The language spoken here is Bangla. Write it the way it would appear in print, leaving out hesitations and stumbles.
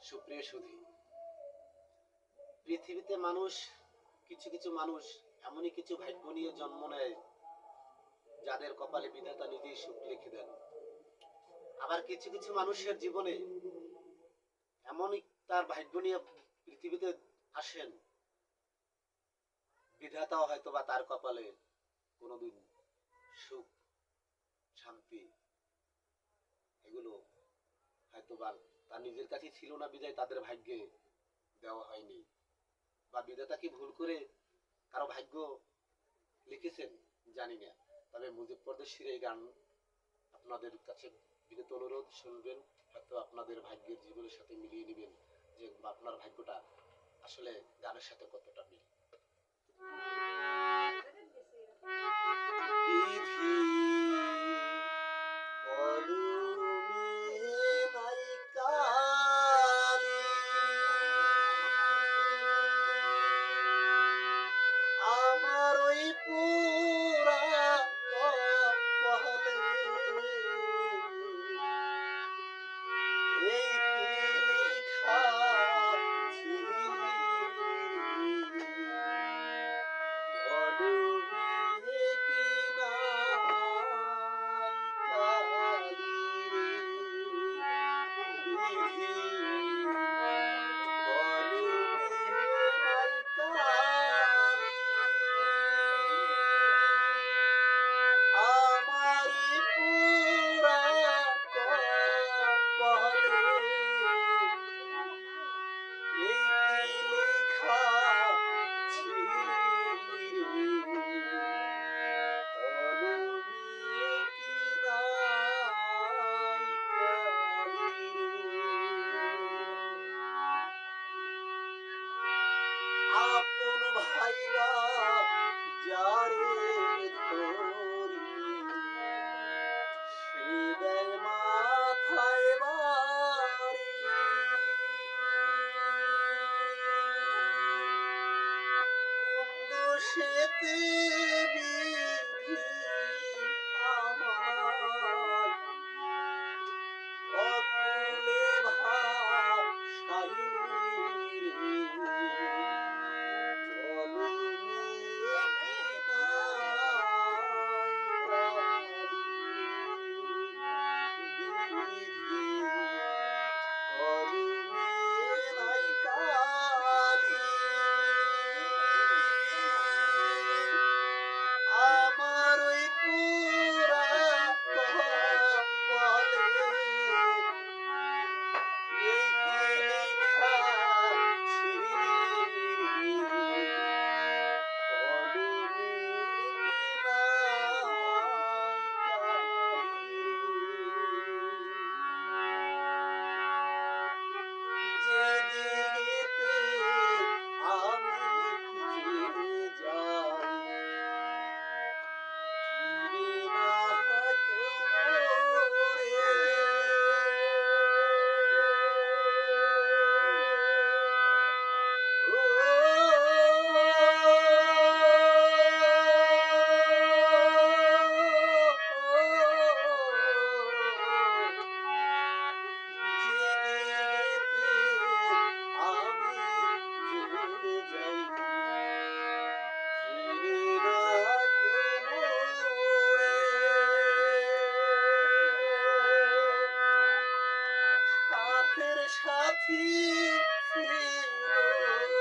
সুপ্রিয় সুধী, পৃথিবীতে কিছু কিছু মানুষ এমনই কিছু ভাগ্য নিয়ে জন্ম নেয় যাদের কপালে বিধাতা নিজেই সুখ লিখে দেন। আবার কিছু কিছু মানুষের জীবনে এমনই তার ভাগ্য নিয়ে পৃথিবীতে আসেন, বিধাতাও হয়তো বা তার কপালে কোনোদিন সুখ শান্তি এগুলো হয়তো বা তার নিজের কাছে ছিল না, বিধায় তাদের ভাগ্যে দেওয়া হয়নি। বা বিধাতা কি ভুল করে কারো ভাগ্য লিখেছেন জানি না। তবে মুজিব পরদেশীর এই গান আপনাদের কাছে বিনীত অনুরোধ, শুনবেন, হয়তো আপনাদের ভাগ্যের জীবনের সাথে মিলিয়ে নেবেন যে আপনার ভাগ্যটা আসলে গানের সাথে কতটা মিল। বিধি কলমে নাই কালি, আমার ওই পুরা কপালে এই কি লেখা ছিল, কলমে কি নাই কালি রে, বিধি কলমে নাই কালি, আমারি পুরা কপালে এই কি লেখা ছিল রে, কলমে কি নাই কালি রে। আপন ভাইরা যারে ধরি, সে দেয় মাথায় বাড়ি, কোন দোষেতে বিধি আমার অকুলে ভাসাইলি রে, কলমে কি নাই কালি রে, বিধি কলমে নাই কালি, আমার ওই পুরা কপালে এই কি লেখা ছিল রে, কলমে কি নাই কালি রে। যেদিকেতে আমি যে যাই, চিনে না কেউ মোরে, যেদিকেতে আমি যে যাই, চিনে না কেউ মোরে, সাথের সাথী ছিল